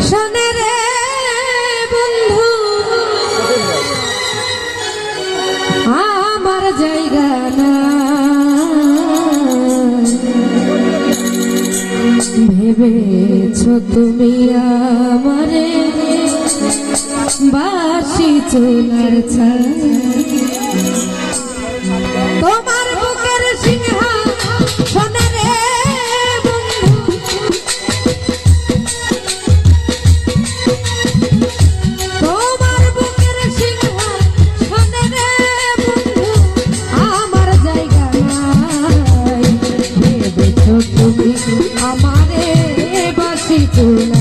শোনে রে বন্ধু আমার জায়গা না ভেবেছ তুমি আমারে বাসি চুলার ছাই তোমার বুকের সিংহাসনে রে বন্ধু তোমার বুকের সিংহাসনে রে বন্ধু আমার জায়গা নাই ভেবেছ তুমি আমারে বাসি চুলার